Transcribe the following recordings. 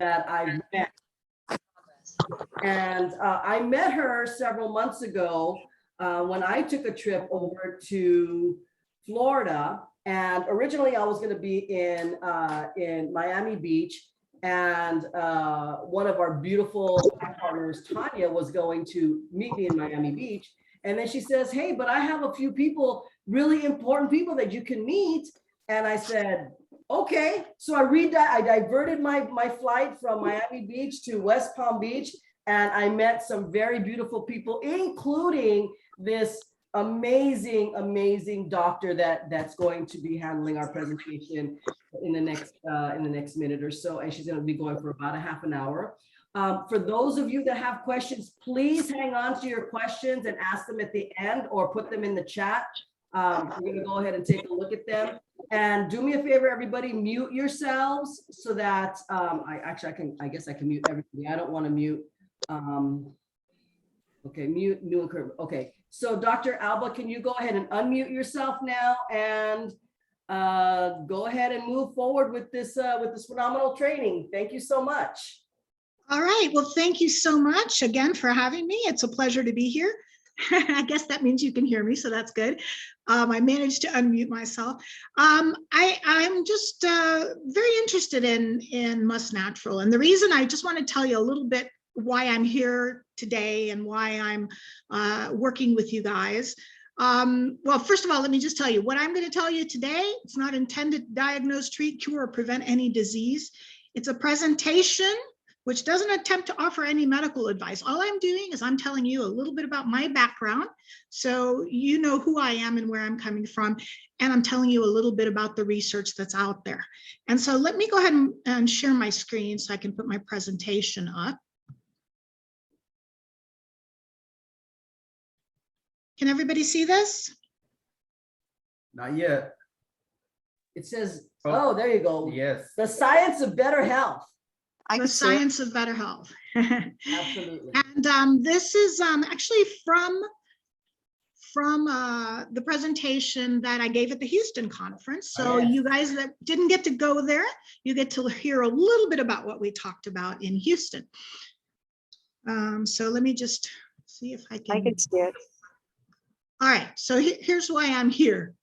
that I met. And I met her several months ago when I took a trip over to Florida. And originally I was going to be in Miami Beach. And one of our beautiful partners, Tanya, was going to meet me in Miami Beach. And then she says, hey, but I have a few people, really important people that you can meet. And I said, okay. So I diverted my flight from Miami Beach to West Palm Beach. And I met some very beautiful people, including this amazing doctor that's going to be handling our presentation in the next minute or so. And she's going to be going for about a half an hour. For those of you that have questions, please hang on to your questions and ask them at the end or put them in the chat. We're going to go ahead and take a look at them. And do me a favor, everybody, mute yourselves so that I guess I can mute everybody. I don't want to mute. Okay, mute new and curve. Okay, so Dr. Alba, can you go ahead and unmute yourself now and go ahead and move forward with this phenomenal training. Thank you so much. All right, well, thank you so much again for having me. It's a pleasure to be here. I guess that means you can hear me, so that's good. I managed to unmute myself. I'm just very interested in MusNatural, and the reason I just want to tell you a little bit why I'm here today and why I'm working with you guys. Well, first of all, let me just tell you what I'm going to tell you today. It's not intended to diagnose, treat, cure, or prevent any disease. It's a presentation which doesn't attempt to offer any medical advice. All I'm doing is I'm telling you a little bit about my background, so you know who I am and where I'm coming from, and I'm telling you a little bit about the research that's out there. And so let me go ahead and share my screen so I can put my presentation up. Can everybody see this? Not yet. It says, oh, there you go. Yes. The science of better health. The science of better health. Absolutely. And this is actually from the presentation that I gave at the Houston conference. So you guys that didn't get to go there, you get to hear a little bit about what we talked about in Houston. So let me just see if I can see it. All right, so here's why I'm here.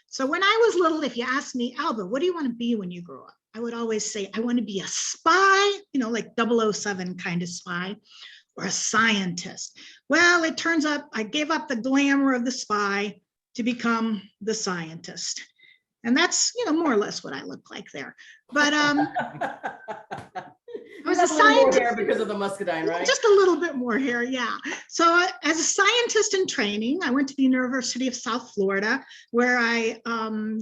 So when I was little, if you asked me, Alba, what do you want to be when you grow up? I would always say, I want to be a spy, you know, like 007 kind of spy, or a scientist. Well, it turns out I gave up the glamour of the spy to become the scientist. And that's, you know, more or less what I look like there. But I was a scientist. More hair because of the Muscadine, right? Just a little bit more hair, yeah. So as a scientist in training, I went to the University of South Florida, where I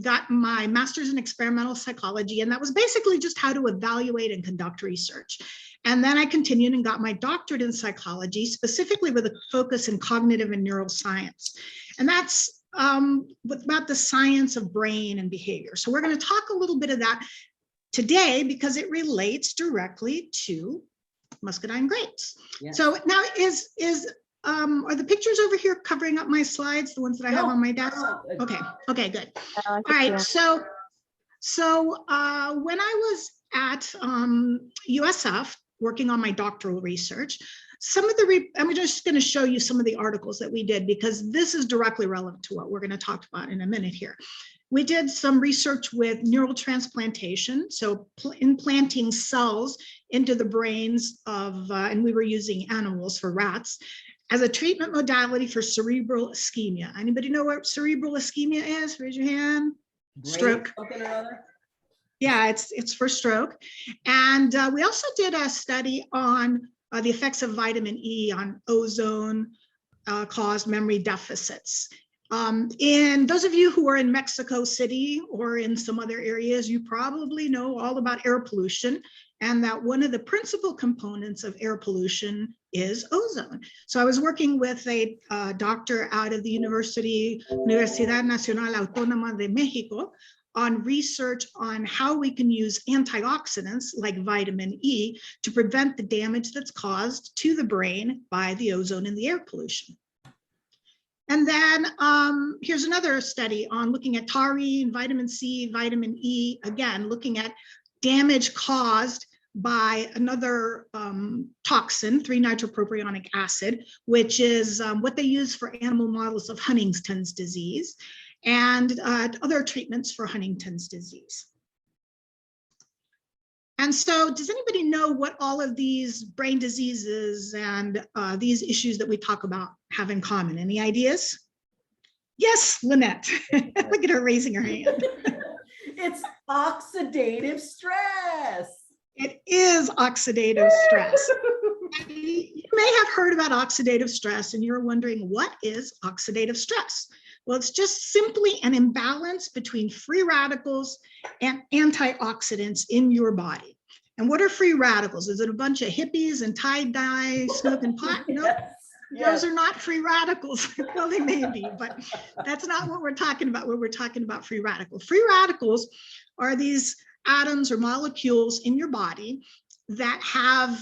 got my master's in experimental psychology, and that was basically just how to evaluate and conduct research. And then I continued and got my doctorate in psychology, specifically with a focus in cognitive and neuroscience. And that's about the science of brain and behavior. So we're going to talk a little bit of that today because it relates directly to Muscadine grapes. Yeah. So now are the pictures over here covering up my slides, the ones that I have on my desk? Okay, good. All right, so when I was at USF working on my doctoral research, I'm just going to show you some of the articles that we did because this is directly relevant to what we're going to talk about in a minute here. We did some research with neural transplantation, so implanting cells into the brains of, and we were using animals for rats, as a treatment modality for cerebral ischemia. Anybody know what cerebral ischemia is? Raise your hand. Stroke. Something or other? Yeah, it's for stroke. And we also did a study on the effects of vitamin E on ozone caused memory deficits. In those of you who are in Mexico City or in some other areas, you probably know all about air pollution, and that one of the principal components of air pollution is ozone. So I was working with a doctor out of the Universidad Nacional Autónoma de México on research on how we can use antioxidants like vitamin E to prevent the damage that's caused to the brain by the ozone and the air pollution. And then here's another study on looking at taurine, vitamin C, vitamin E, again, looking at damage caused by another toxin, 3-nitropropionic acid, which is what they use for animal models of Huntington's disease and other treatments for Huntington's disease. And so does anybody know what all of these brain diseases and these issues that we talk about have in common? Any ideas? Yes, Lynette. Look at her raising her hand. It's oxidative stress. It is oxidative stress. And you may have heard about oxidative stress and you're wondering, what is oxidative stress? Well, it's just simply an imbalance between free radicals and antioxidants in your body. And what are free radicals? Is it a bunch of hippies and tie-dye smoking pot? No, those are not free radicals. Well, they may be, but that's not what we're talking about when we're talking about free radicals. Free radicals are these atoms or molecules in your body that have,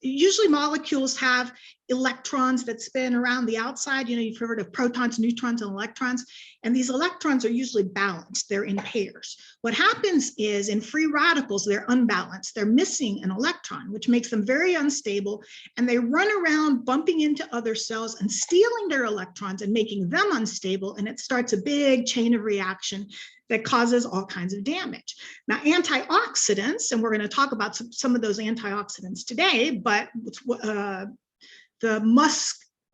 usually molecules have electrons that spin around the outside. You know, you've heard of protons, neutrons, and electrons, and these electrons are usually balanced. They're in pairs. What happens is in free radicals, they're unbalanced. They're missing an electron, which makes them very unstable, and they run around bumping into other cells and stealing their electrons and making them unstable, and it starts a big chain of reaction that causes all kinds of damage. Now, antioxidants, and we're going to talk about some of those antioxidants today, but the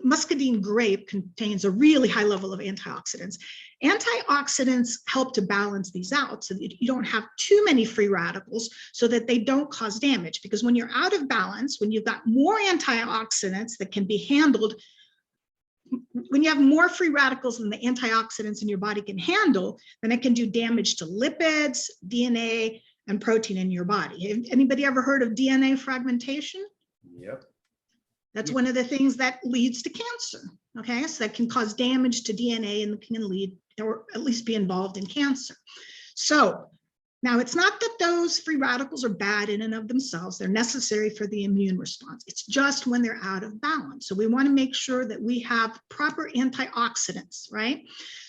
Muscadine grape contains a really high level of antioxidants. Antioxidants help to balance these out so that you don't have too many free radicals so that they don't cause damage. Because when you're out of balance, when you've got more antioxidants that can be handled, when you have more free radicals than the antioxidants in your body can handle, then it can do damage to lipids, DNA, and protein in your body. Anybody ever heard of DNA fragmentation? Yep. That's one of the things that leads to cancer. Okay, so that can cause damage to DNA and can lead, or at least be involved in cancer. So now it's not that those free radicals are bad in and of themselves. They're necessary for the immune response. It's just when they're out of balance. So we want to make sure that we have proper antioxidants, right?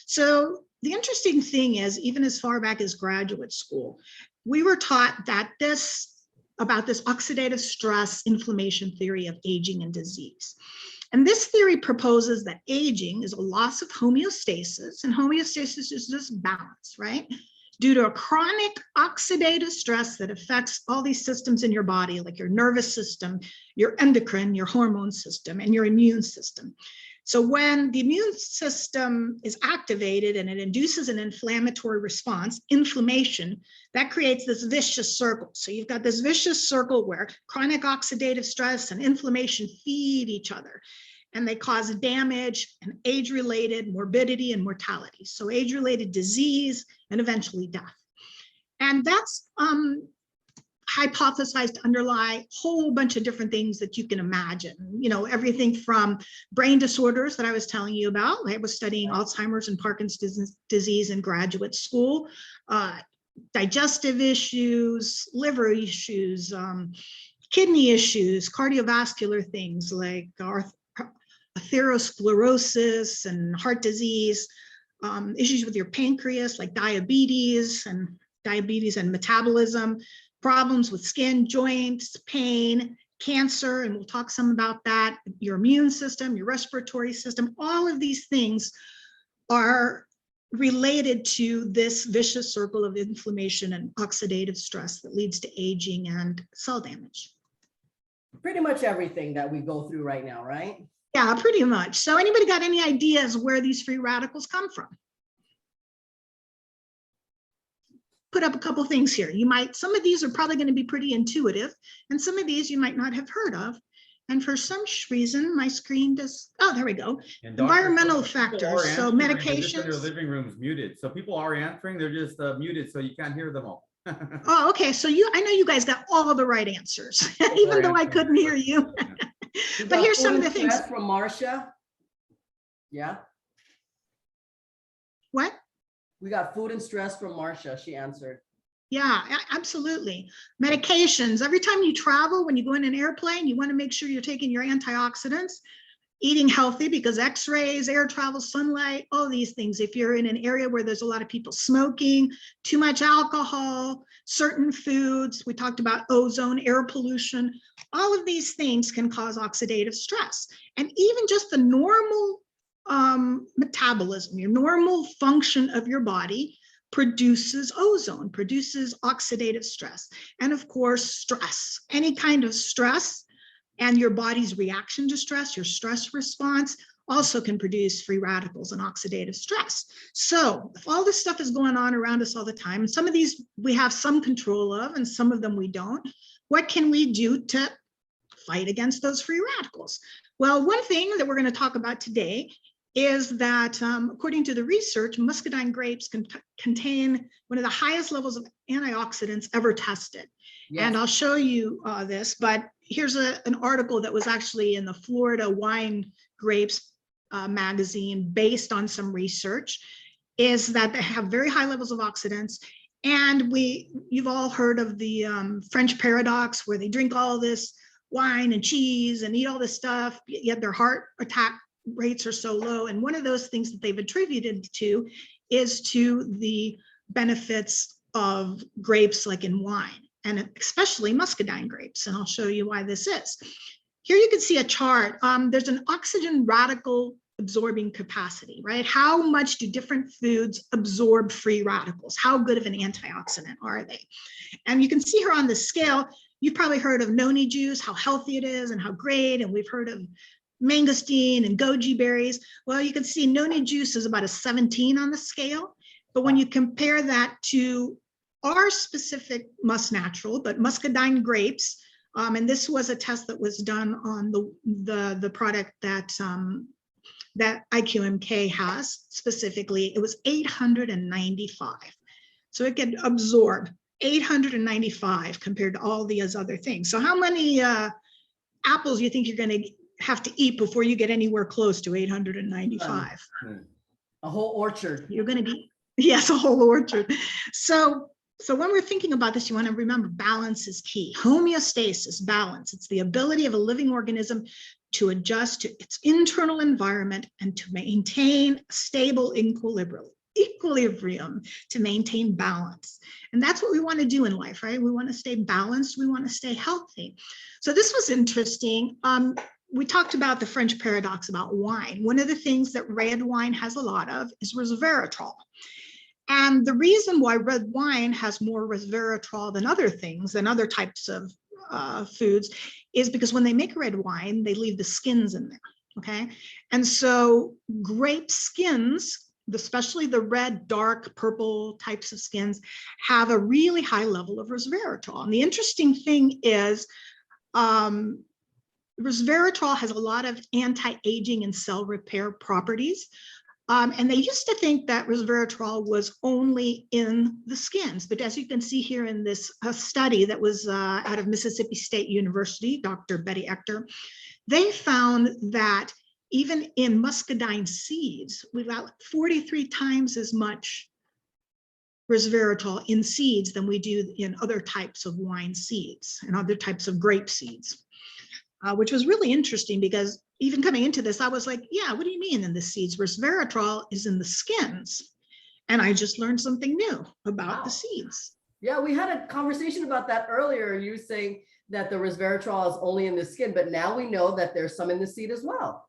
So the interesting thing is, even as far back as graduate school, we were taught that about this oxidative stress inflammation theory of aging and disease. And this theory proposes that aging is a loss of homeostasis, and homeostasis is just balance, right? Due to a chronic oxidative stress that affects all these systems in your body, like your nervous system, your endocrine, your hormone system, and your immune system. So when the immune system is activated and it induces an inflammatory response, inflammation, that creates this vicious circle. So you've got this vicious circle where chronic oxidative stress and inflammation feed each other, and they cause damage and age-related morbidity and mortality. So age-related disease and eventually death. And that's hypothesized to underlie a whole bunch of different things that you can imagine. You know, everything from brain disorders that I was telling you about. I was studying Alzheimer's and Parkinson's disease in graduate school, digestive issues, liver issues, kidney issues, cardiovascular things like atherosclerosis and heart disease, issues with your pancreas like diabetes and metabolism, problems with skin, joints, pain, cancer, and we'll talk some about that, your immune system, your respiratory system. All of these things are related to this vicious circle of inflammation and oxidative stress that leads to aging and cell damage. Pretty much everything that we go through right now, right? Yeah, pretty much. So anybody got any ideas where these free radicals come from? Put up a couple things here. Some of these are probably going to be pretty intuitive, and some of these you might not have heard of. And for some reason, my screen does, oh, there we go. Environmental factors, so medications. Their living room's muted. So people are answering, they're just muted, so you can't hear them all. Oh, okay. So I know you guys got all of the right answers, even though I couldn't hear you. But here's some of the things. From Marcia. Yeah. What? We got food and stress from Marcia, she answered. Yeah, absolutely. Medications. Every time you travel, when you go in an airplane, you want to make sure you're taking your antioxidants. eating healthy, because X-rays, air travel, sunlight, all these things. If you're in an area where there's a lot of people smoking, too much alcohol, certain foods, we talked about ozone, air pollution, all of these things can cause oxidative stress. And even just the normal metabolism, your normal function of your body produces ozone, produces oxidative stress. And of course, stress, any kind of stress, and your body's reaction to stress, your stress response, also can produce free radicals and oxidative stress. So if all this stuff is going on around us all the time, and some of these we have some control of and some of them we don't, what can we do to fight against those free radicals? Well, one thing that we're going to talk about today is that according to the research, Muscadine grapes can contain one of the highest levels of antioxidants ever tested. Yes. And I'll show you this, but here's an article that was actually in the Florida Wine Grapes magazine based on some research, is that they have very high levels of oxidants. And you've all heard of the French paradox, where they drink all this wine and cheese and eat all this stuff, yet their heart attack rates are so low. And one of those things that they've attributed to is to the benefits of grapes like in wine, and especially Muscadine grapes. And I'll show you why this is. Here you can see a chart. There's an oxygen radical absorbing capacity, right? How much do different foods absorb free radicals? How good of an antioxidant are they? And you can see here on the scale, you've probably heard of noni juice, how healthy it is and how great. And we've heard of mangosteen and goji berries. Well, you can see noni juice is about a 17 on the scale. But when you compare that to our specific MusNatural, but Muscadine grapes, and this was a test that was done on the product that that IQMK has specifically, it was 895. So it can absorb 895 compared to all these other things. So how many apples do you think you're going to have to eat before you get anywhere close to 895? A whole orchard. You're going to be, yes, a whole orchard. So when we're thinking about this, you want to remember balance is key. Homeostasis, balance. It's the ability of a living organism to adjust to its internal environment and to maintain a stable equilibrium, to maintain balance. And that's what we want to do in life, right? We want to stay balanced. We want to stay healthy. So this was interesting. We talked about the French paradox about wine. One of the things that red wine has a lot of is resveratrol. And the reason why red wine has more resveratrol than other things, than other types of foods, is because when they make red wine, they leave the skins in there, okay? And so grape skins, especially the red, dark, purple types of skins, have a really high level of resveratrol. And the interesting thing is, resveratrol has a lot of anti-aging and cell repair properties. And they used to think that resveratrol was only in the skins. But as you can see here in this study that was out of Mississippi State University, Dr. Betty Ector, they found that even in muscadine seeds, we've got 43 times as much resveratrol in seeds than we do in other types of wine seeds and other types of grape seeds. Which was really interesting, because even coming into this, I was like, yeah, what do you mean in the seeds? Resveratrol is in the skins. And I just learned something new about the seeds. Yeah, we had a conversation about that earlier. You saying that the resveratrol is only in the skin, but now we know that there's some in the seed as well.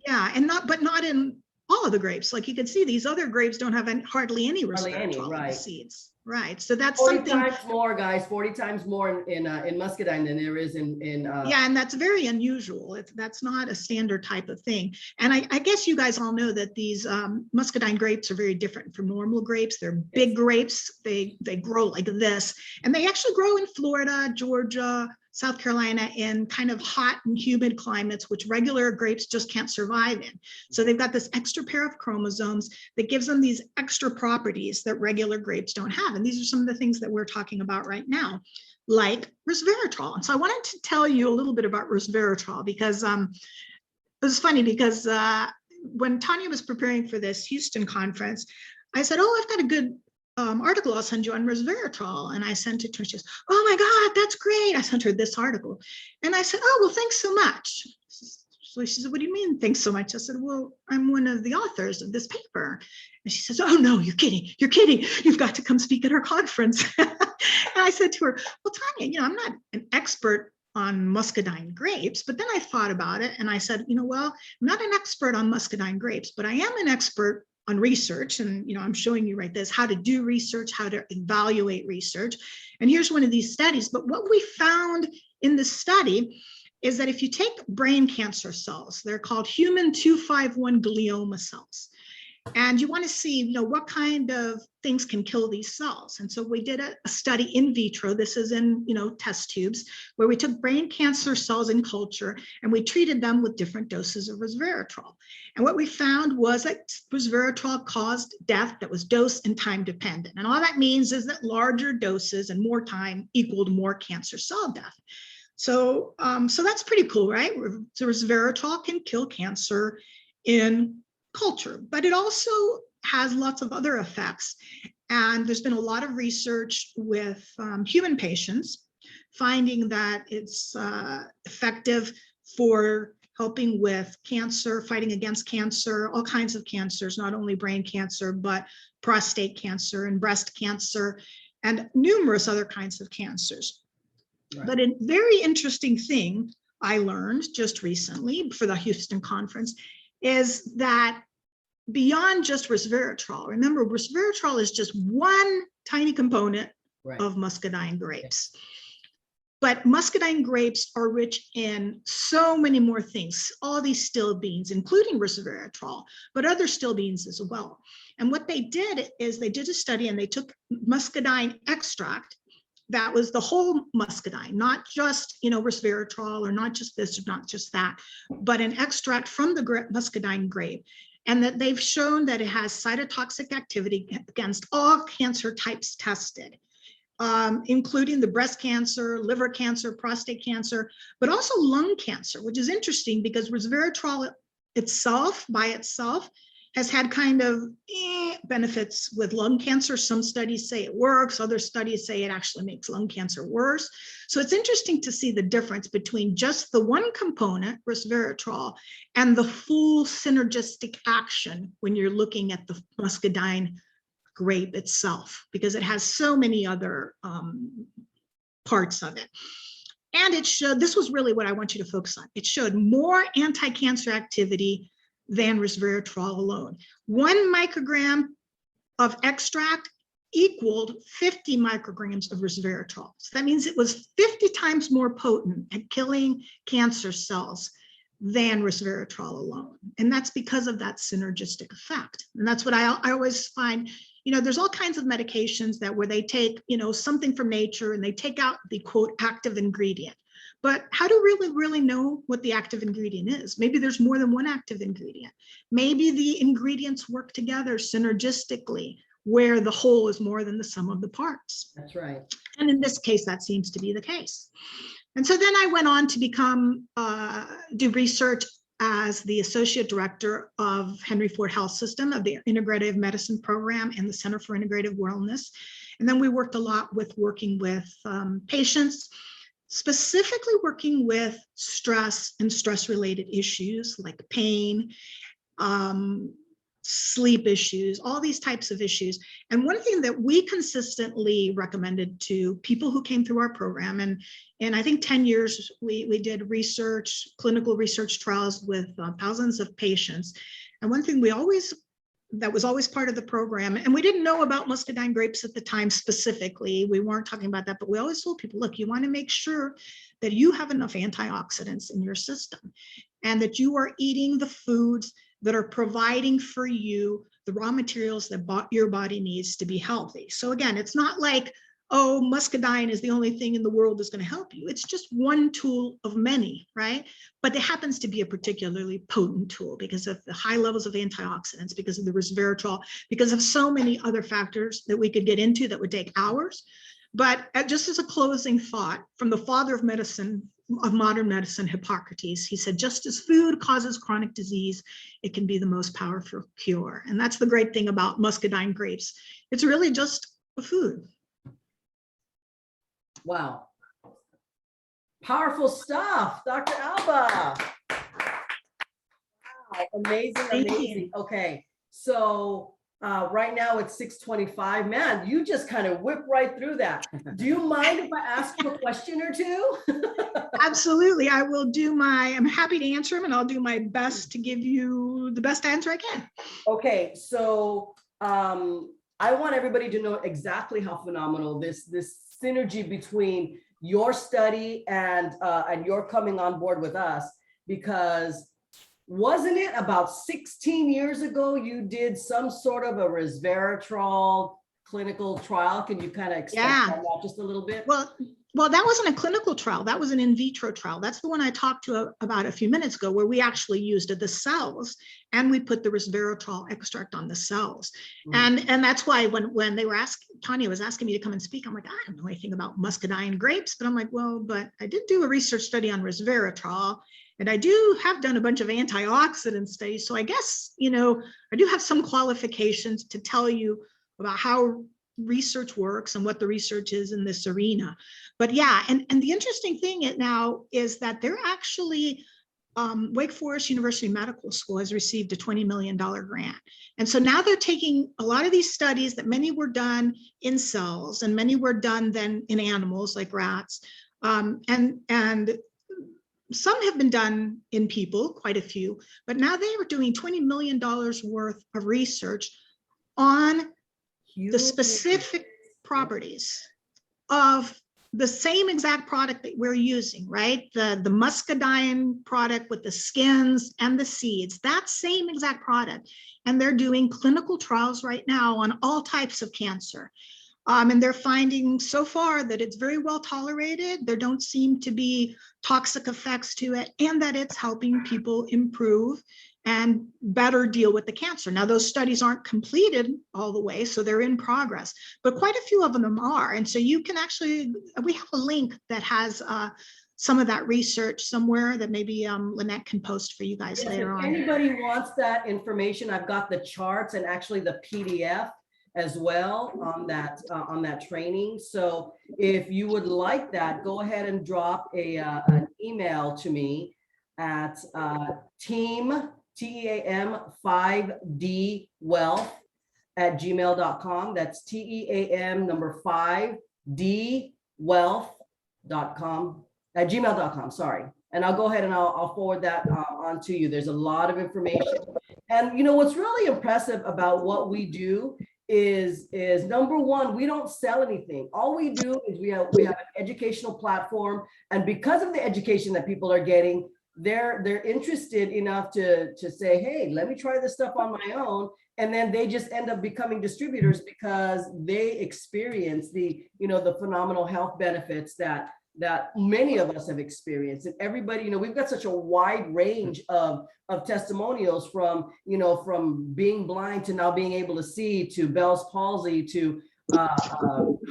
Yeah, and not in all of the grapes. Like you can see, these other grapes don't have hardly any resveratrol in the seeds. Right. So that's 40 something. times more, guys, 40 times more in muscadine than there is in yeah, and that's very unusual. That's not a standard type of thing. And I guess you guys all know that these muscadine grapes are very different from normal grapes. They're big grapes. They grow like this, and they actually grow in Florida, Georgia, South Carolina, in kind of hot and humid climates, which regular grapes just can't survive in. So they've got this extra pair of chromosomes that gives them these extra properties that regular grapes don't have. And these are some of the things that we're talking about right now, like resveratrol. And so I wanted to tell you a little bit about resveratrol, because it was funny, because when Tanya was preparing for this Houston conference, I said, oh, I've got a good article I'll send you on resveratrol. And I sent it to her. She goes, oh my God, that's great. I sent her this article. And I said, oh, well, thanks so much. So she said, what do you mean, thanks so much? I said, well, I'm one of the authors of this paper. And she says, oh, no, you're kidding. You're kidding. You've got to come speak at our conference. And I said to her, well, Tanya, I'm not an expert on muscadine grapes, but then I thought about it and I said, well, I'm not an expert on muscadine grapes, but I am an expert on research. And, I'm showing you right this, how to do research, how to evaluate research. And here's one of these studies. But what we found in the study is that if you take brain cancer cells, they're called human 251 glioma cells. And you want to see, what kind of things can kill these cells. And so we did a study in vitro. This is in, test tubes, where we took brain cancer cells in culture and we treated them with different doses of resveratrol. And what we found was that resveratrol caused death that was dose and time dependent. And all that means is that larger doses and more time equaled more cancer cell death. So, so that's pretty cool, right? So resveratrol can kill cancer in culture, but it also has lots of other effects. And there's been a lot of research with human patients finding that it's effective for helping with cancer, fighting against cancer, all kinds of cancers, not only brain cancer, but prostate cancer and breast cancer and numerous other kinds of cancers. Right. But a very interesting thing I learned just recently for the Houston conference is that beyond just resveratrol, remember resveratrol is just one tiny component of muscadine grapes. But muscadine grapes are rich in so many more things, all these still beans, including resveratrol, but other still beans as well. And what they did is they did a study and they took muscadine extract. That was the whole muscadine, not just, resveratrol or not just this or not just that, but an extract from the muscadine grape. And that they've shown that it has cytotoxic activity against all cancer types tested, including the breast cancer, liver cancer, prostate cancer, but also lung cancer, which is interesting because resveratrol itself, by itself, has had kind of benefits with lung cancer. Some studies say it works, other studies say it actually makes lung cancer worse. So it's interesting to see the difference between just the one component, resveratrol, and the full synergistic action when you're looking at the muscadine grape itself, because it has so many other parts of it. And it showed, this was really what I want you to focus on, it showed more anti-cancer activity than resveratrol alone. 1 microgram of extract equaled 50 micrograms of resveratrol. So that means it was 50 times more potent at killing cancer cells than resveratrol alone. And that's because of that synergistic effect. And that's what I always find, there's all kinds of medications that where they take, something from nature and they take out the quote active ingredient. But how do we really know what the active ingredient is? Maybe there's more than one active ingredient. Maybe the ingredients work together synergistically, where the whole is more than the sum of the parts. That's right. And in this case, that seems to be the case. And so then I went on to become, do research as the Associate Director of Henry Ford Health System of the Integrative Medicine Program and the Center for Integrative Wellness. And then we worked a lot working with patients, specifically working with stress and stress-related issues like pain, sleep issues, all these types of issues. And one thing that we consistently recommended to people who came through our program, and I think 10 years, we did research, clinical research trials with thousands of patients. And one thing that was always part of the program, and we didn't know about muscadine grapes at the time specifically, we weren't talking about that, but we always told people, look, you want to make sure that you have enough antioxidants in your system and that you are eating the foods that are providing for you the raw materials that your body needs to be healthy. So again, it's not like, oh, muscadine is the only thing in the world that's going to help you. It's just one tool of many, right? But it happens to be a particularly potent tool because of the high levels of antioxidants, because of the resveratrol, because of so many other factors that we could get into that would take hours. But just as a closing thought from the father of medicine, of modern medicine, Hippocrates, he said, just as food causes chronic disease, it can be the most powerful cure. And that's the great thing about muscadine grapes. It's really just a food. Wow. Powerful stuff, Dr. Alba. Amazing, Thank you. amazing. Okay, so right now it's 6:25. Man, you just kind of whip right through that. Do you mind if I ask you a question or two? Absolutely. I will do I'm happy to answer them, and I'll do my best to give you the best answer I can. Okay, so I want everybody to know exactly how phenomenal this synergy between your study and your coming on board with us, because wasn't it about 16 years ago you did some sort of a resveratrol clinical trial? Can you kind of expand on that just a little bit? Well, that wasn't a clinical trial. That was an in vitro trial. That's the one I talked to about a few minutes ago, where we actually used the cells and we put the resveratrol extract on the cells. And that's why when they were asking, Tanya was asking me to come and speak, I'm like, I don't know anything about muscadine grapes, but I'm like, well, but I did do a research study on resveratrol, and I have done a bunch of antioxidant studies. So I guess, I do have some qualifications to tell you about how research works and what the research is in this arena. But yeah, and the interesting thing now is that they're actually, Wake Forest University Medical School has received a $20 million grant. And so now they're taking a lot of these studies that many were done in cells and many were done then in animals like rats. And some have been done in people, quite a few, but now they are doing $20 million worth of research on the specific properties of the same exact product that we're using, right? The muscadine product with the skins and the seeds, that same exact product. And they're doing clinical trials right now on all types of cancer. And they're finding so far that it's very well tolerated. There don't seem to be toxic effects to it, and that it's helping people improve and better deal with the cancer. Now, those studies aren't completed all the way, so they're in progress, but quite a few of them are. And so you can actually, we have a link that has some of that research somewhere that maybe Lynette can post for you guys later on. If anybody wants that information, I've got the charts and actually the PDF as well on that training. So if you would like that, go ahead and drop an email to me at team 5D wealth @gmail.com. That's TEAM number 5D wealth.com @gmail.com. Sorry. And I'll go ahead and I'll forward that on to you. There's a lot of information. And what's really impressive about what we do is number one, we don't sell anything. All we do is we have an educational platform, and because of the education that people are getting, they're interested enough to say, hey, let me try this stuff on my own. And then they just end up becoming distributors because they experience the phenomenal health benefits that many of us have experienced. And everybody, we've got such a wide range of testimonials from being blind to now being able to see, to Bell's palsy, to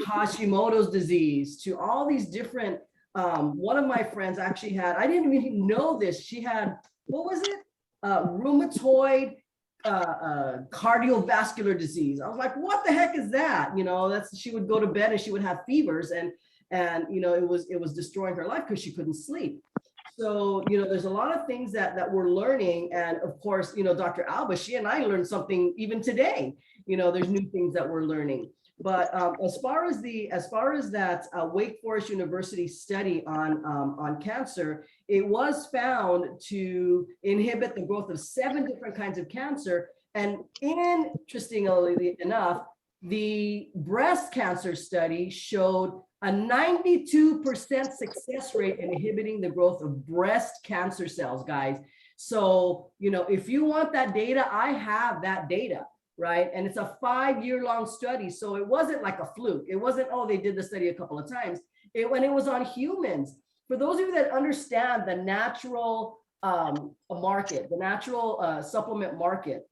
Hashimoto's disease, to all these different. One of my friends actually had, I didn't even know this, she had, what was it? Rheumatoid cardiovascular disease. I was like, what the heck is that? She would go to bed and she would have fevers, and it was destroying her life because she couldn't sleep. So, there's a lot of things that we're learning. And of course, Dr. Alba, she and I learned something even today. There's new things that we're learning. But as far as that Wake Forest University study on cancer, it was found to inhibit the growth of 7 different kinds of cancer. And interestingly enough, the breast cancer study showed a 92% success rate in inhibiting the growth of breast cancer cells, guys. So, if you want that data, I have that data. Right. And it's a 5-year-long study. So it wasn't like a fluke. It wasn't, oh, they did the study a couple of times. When it was on humans. For those of you that understand the natural market, the natural supplement market,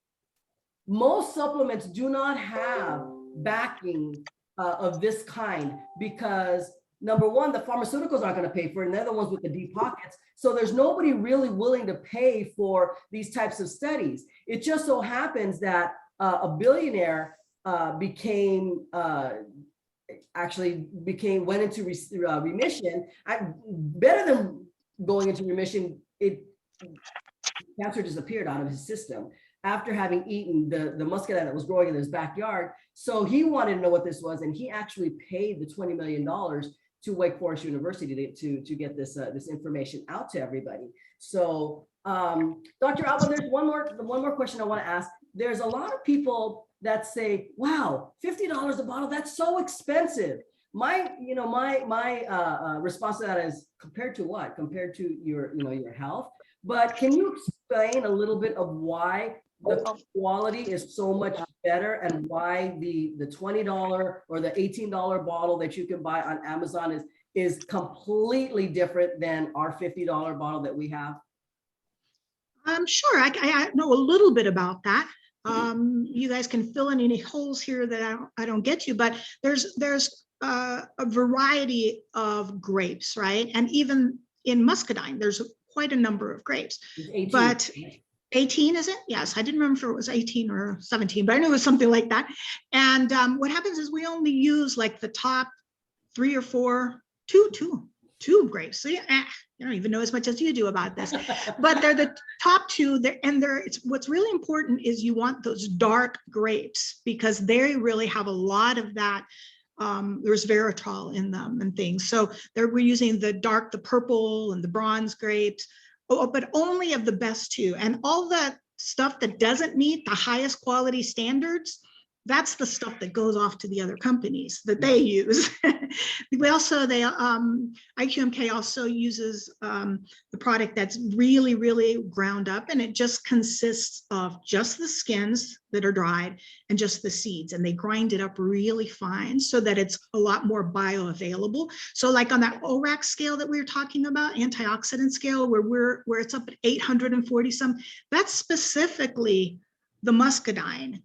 most supplements do not have backing of this kind because, number one, the pharmaceuticals aren't going to pay for it, and they're the ones with the deep pockets. So there's nobody really willing to pay for these types of studies. It just so happens that a billionaire went into remission. Better than going into remission, cancer disappeared out of his system after having eaten the muscadine that was growing in his backyard. So he wanted to know what this was, and he actually paid the $20 million to Wake Forest University to get this information out to everybody. So Dr. Alba, there's one more question I want to ask. There's a lot of people that say, wow, $50 a bottle, that's so expensive. My response to that is, compared to what? Compared to your health. But can you explain a little bit of why the quality is so much better, and why the $20 or the $18 bottle that you can buy on Amazon is completely different than our $50 bottle that we have? Sure, I know a little bit about that. You guys can fill in any holes here that I don't get to, but there's a variety of grapes, right? And even in Muscadine, there's quite a number of grapes. 18. But 18, is it? Yes, I didn't remember if it was 18 or 17, but I knew it was something like that. And what happens is we only use like the top 3 or 4, two grapes. So I don't even know as much as you do about this, but they're the top 2 there. And what's really important is you want those dark grapes, because they really have a lot of that resveratrol in them and things. So we're using the purple and the bronze grapes, but only of the best 2. And all that stuff that doesn't meet the highest quality standards, that's the stuff that goes off to the other companies that they use. IQMK also uses the product that's really, really ground up, and it just consists of just the skins that are dried and just the seeds, and they grind it up really fine so that it's a lot more bioavailable. So like on that ORAC scale that we were talking about, antioxidant scale, where it's up at 840 some, that's specifically the muscadine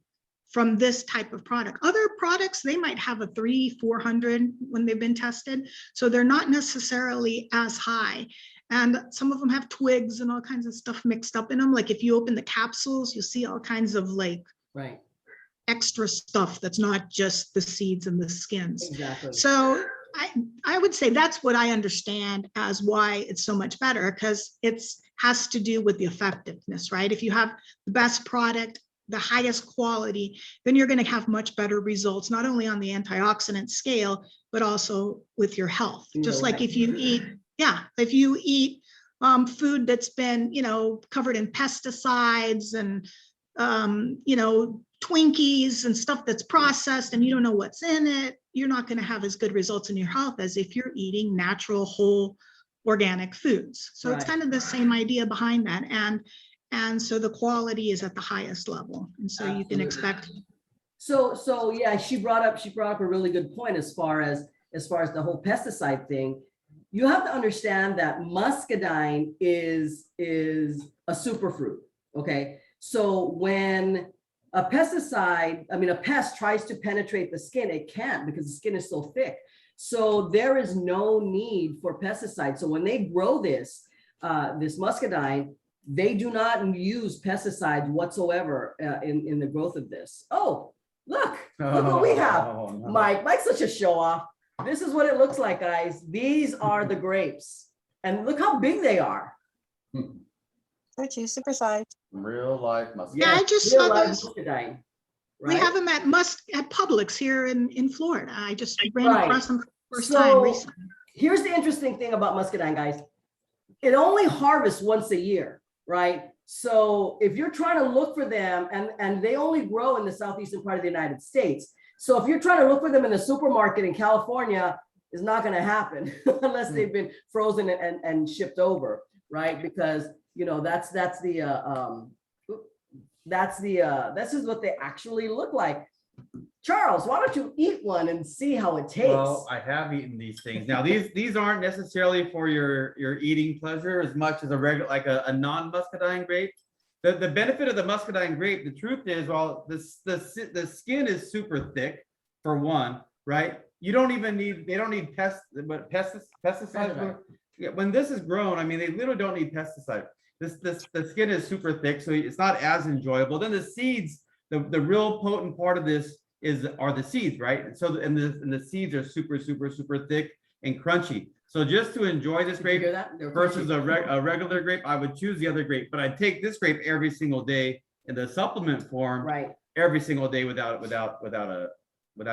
from this type of product. Other products, they might have a 300-400 when they've been tested. So they're not necessarily as high. And some of them have twigs and all kinds of stuff mixed up in them. Like if you open the capsules, you'll see all kinds of like extra stuff that's not just the seeds and the skins. Exactly. So I would say that's what I understand as why it's so much better, because it has to do with the effectiveness, right? If you have the best product, the highest quality, then you're going to have much better results, not only on the antioxidant scale, but also with your health. Just like if you eat food that's been, covered in pesticides and, Twinkies and stuff that's processed and you don't know what's in it, you're not going to have as good results in your health as if you're eating natural, whole, organic foods. So it's kind of the same idea behind that. And so the quality is at the highest level. And so you can expect. So yeah, she brought up a really good point as far as the whole pesticide thing. You have to understand that muscadine is a superfruit. Okay. So when a pest tries to penetrate the skin, it can't, because the skin is so thick. So there is no need for pesticides. So when they grow this muscadine, they do not use pesticides whatsoever in the growth of this. Oh, look what we have. No. Mike's such a show off. This is what it looks like, guys. These are the grapes. And look how big they are. Super size. Real life muscadine. Yeah, I just saw those. Muscadine, we have them at Publix here in Florida. I just ran across them for the first time recently. Here's the interesting thing about muscadine, guys. It only harvests once a year, right? So if you're trying to look for them, and they only grow in the southeastern part of the United States. So if you're trying to look for them in the supermarket in California, it's not going to happen unless they've been frozen and shipped over, right? Because that's this is what they actually look like. Charles, why don't you eat one and see how it tastes? Well, I have eaten these things. Now, these aren't necessarily for your eating pleasure as much as a regular, like a non-muscadine grape. The benefit of the muscadine grape, the truth is, well, the skin is super thick for one, right? They don't need pesticides. When this is grown, I mean, they literally don't need pesticides. The skin is super thick, so it's not as enjoyable. Then the seeds, the real potent part of this are the seeds, right? And so the seeds are super, super, super thick. and crunchy. So just to enjoy this Did you grape hear that? They're versus crunchy. a regular grape, I would choose the other grape, but I'd take this grape every single day in the supplement form, Right. every single day without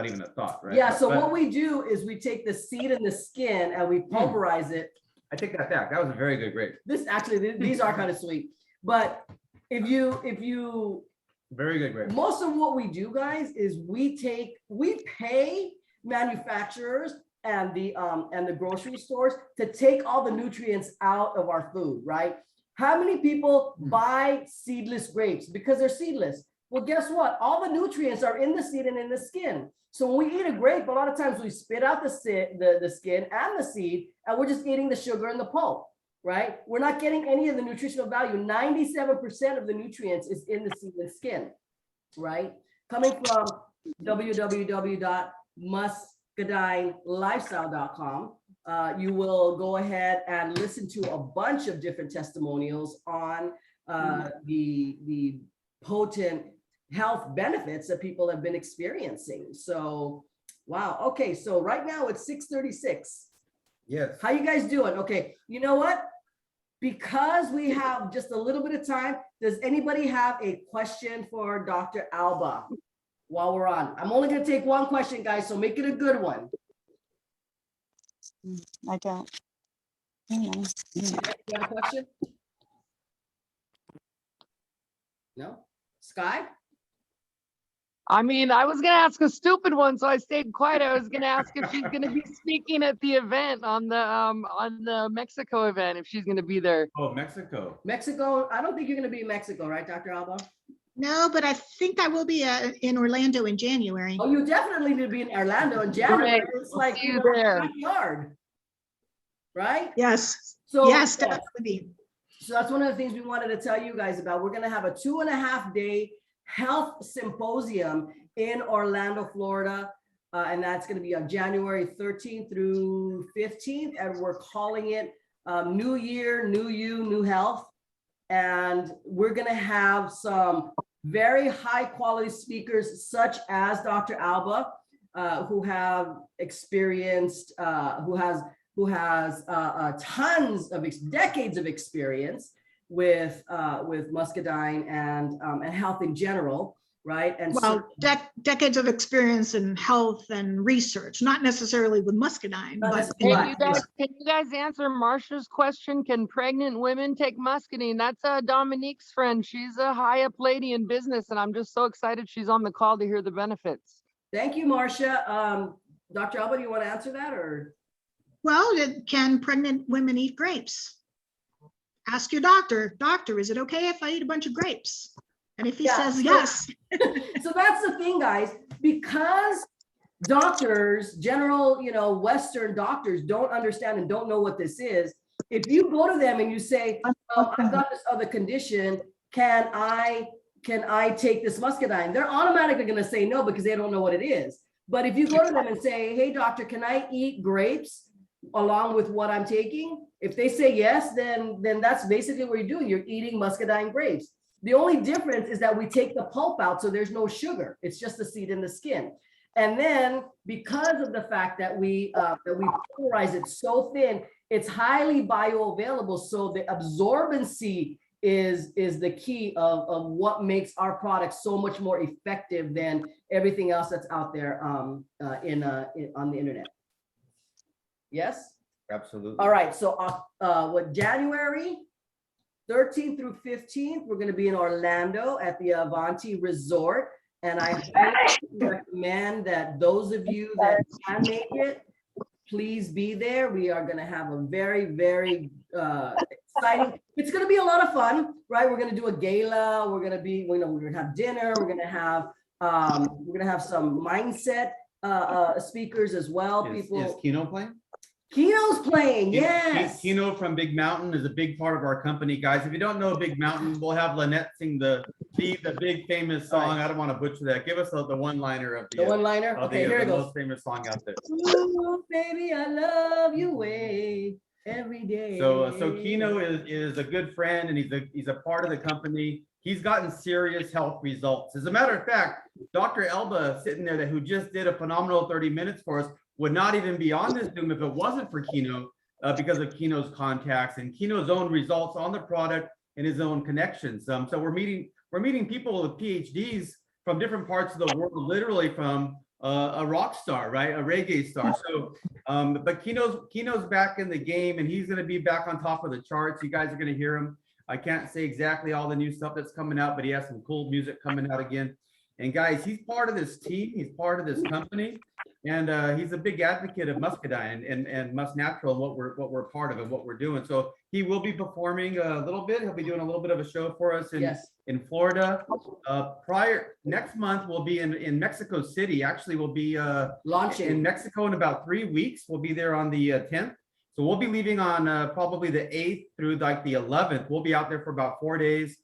even a thought, right? Yeah, so But what we do is we take the seed and the skin and we pulverize it. I take that back. That was a very good grape. This actually, these are kind of sweet, but if you, Very good grape. most of what we do, guys, is we pay manufacturers and the grocery stores to take all the nutrients out of our food, right? How many people buy seedless grapes because they're seedless? Well, guess what? All the nutrients are in the seed and in the skin. So when we eat a grape, a lot of times we spit out the skin and the seed, and we're just eating the sugar and the pulp, right? We're not getting any of the nutritional value. 97% of the nutrients is in the seed and skin, right? Coming from www.muscadinelifestyle.com, you will go ahead and listen to a bunch of different testimonials on the potent health benefits that people have been experiencing. So, wow. Okay, so right now it's 6:36. Yes. How you guys doing? Okay, you know what? Because we have just a little bit of time, does anybody have a question for Dr. Alba while we're on? I'm only going to take one question, guys, so make it a good one. I don't. Hang on. You have a question? No? Sky? I mean, I was gonna ask a stupid one, so I stayed quiet. I was gonna ask if she's gonna be speaking at the event on the Mexico event, if she's gonna be there. Oh, Mexico. Mexico? I don't think you're going to be in Mexico, right, Dr. Alba? No, but I think I will be in Orlando in January. Oh, you definitely need to be in Orlando in January. Great. It's like, See you there. backyard, right? Yes, So yes, yeah. definitely. So that's one of the things we wanted to tell you guys about. We're going to have a 2.5-day health symposium in Orlando, Florida. And that's going to be on January 13th through 15th. And we're calling it New Year, New You, New Health. And we're going to have some very high quality speakers, such as Dr. Alba, who have experienced, who has tons of decades of experience with Muscadine and health in general, right? And Well, decades of experience in health and research, not necessarily with Muscadine, Not but necessarily. Can you guys answer Marsha's question? Can pregnant women take Muscadine? That's Dominique's friend. She's a high up lady in business, and I'm just so excited she's on the call to hear the benefits. thank you, Marcia. Dr. Alba, do you want to answer that or? well, can pregnant women eat grapes? Ask your doctor, is it okay if I eat a bunch of grapes? And if he Yeah, says so- yes, So that's the thing, guys, because doctors, general, Western doctors don't understand and don't know what this is. If you go to them and you say, I've got this other condition, can I take this Muscadine? They're automatically going to say no because they don't know what it is. But if you go to them and say, hey, doctor, can I eat grapes along with what I'm taking? If they say yes, then that's basically what you're doing. You're eating Muscadine grapes. The only difference is that we take the pulp out, so there's no sugar. It's just the seed in the skin. And then because of the fact that we pulverize it so thin, it's highly bioavailable. So the absorbency is the key of what makes our product so much more effective than everything else that's out there on the internet. Yes? Absolutely. All right. So January 13th through 15th, we're going to be in Orlando at the Avanti Resort. And I recommend that those of you that can make it, please be there. We are going to have a very, very exciting, it's going to be a lot of fun, right? We're going to do a gala. We're going to be, we're going to have dinner. We're going to have some mindset speakers as well. Is Kino playing? Kino's playing, yes. Kino from Big Mountain is a big part of our company, guys. If you don't know Big Mountain, we'll have Lynette sing the big famous song. Right. I don't want to butcher that. Give us the one-liner of The one-liner? Okay, here it the goes. most famous song out there. Ooh, baby, I love you way every day. So Kino is a good friend, and he's a part of the company. He's gotten serious health results. As a matter of fact, Dr. Alba sitting there who just did a phenomenal 30 minutes for us would not even be on this Zoom if it wasn't for Kino, because of Kino's contacts and Kino's own results on the product and his own connections. So we're meeting people with PhDs from different parts of the world, literally from a rock star, right? A reggae star. So, but Kino's back in the game, and he's going to be back on top of the charts. You guys are going to hear him. I can't say exactly all the new stuff that's coming out, but he has some cool music coming out again. And guys, he's part of this team. He's part of this company, and he's a big advocate of Muscadine and MusNatural and what we're part of and what we're doing. So he will be performing a little bit. He'll be doing a little bit of a show for us in Florida. Next month we'll be in Mexico City. Actually, we'll be launching in Mexico in about 3 weeks. We'll be there on the 10th. So we'll be leaving on probably the 8th through like the 11th. We'll be out there for about 4 days.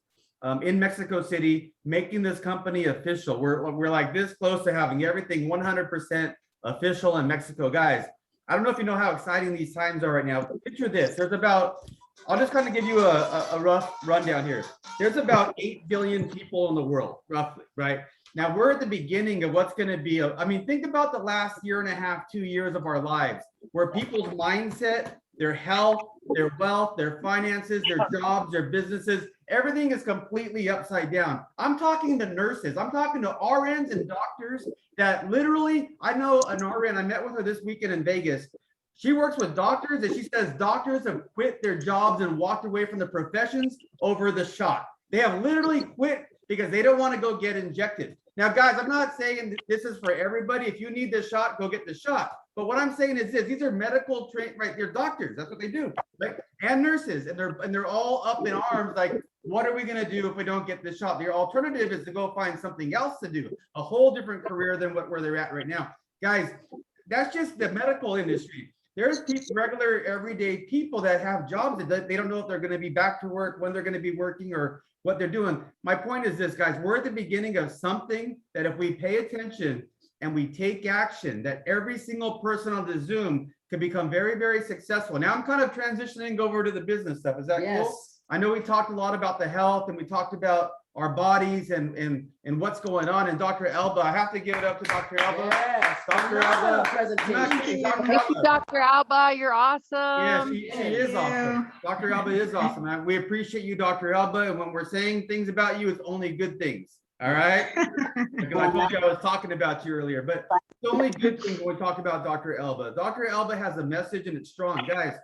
In Mexico City, making this company official. We're like this close to having everything 100% official in Mexico. Guys, I don't know if you know how exciting these times are right now. Picture this. There's about, I'll just kind of give you a rough rundown here. There's about 8 billion people in the world, roughly, right? Now we're at the beginning of what's going to be, I mean, think about the last 1.5, 2 years of our lives, where people's mindset, their health, their wealth, their finances, their jobs, their businesses, everything is completely upside down. I'm talking to nurses. I'm talking to RNs and doctors that literally, I know an RN, I met with her this weekend in Vegas. She works with doctors, and she says doctors have quit their jobs and walked away from the professions over the shot. They have literally quit because they don't want to go get injected. Now, guys, I'm not saying this is for everybody. If you need the shot, go get the shot. But what I'm saying is this: these are medical trained, right? They're doctors. That's what they do, right? And nurses, and they're all up in arms, like, what are we going to do if we don't get the shot? Their alternative is to go find something else to do, a whole different career than where they're at right now. Guys, that's just the medical industry. There's people, regular, everyday people that have jobs that they don't know if they're going to be back to work, when they're going to be working, or what they're doing. My point is this, guys: we're at the beginning of something that if we pay attention and we take action, that every single person on the Zoom can become very, very successful. Now I'm kind of transitioning over to the business stuff. Is that cool? I know we talked a lot about the health, and we talked about our bodies and what's going on. And Dr. Alba, I have to give it up to Dr. Alba. Yes, Dr. Alba. Thank you, Dr. Alba. You're awesome. Yeah, she is awesome. Dr. Alba is awesome. We appreciate you, Dr. Alba. And when we're saying things about you, it's only good things. All right. Because I told you I was talking about you earlier, but it's only good things when we talk about Dr. Alba. Dr. Alba has a message, and it's strong. Guys,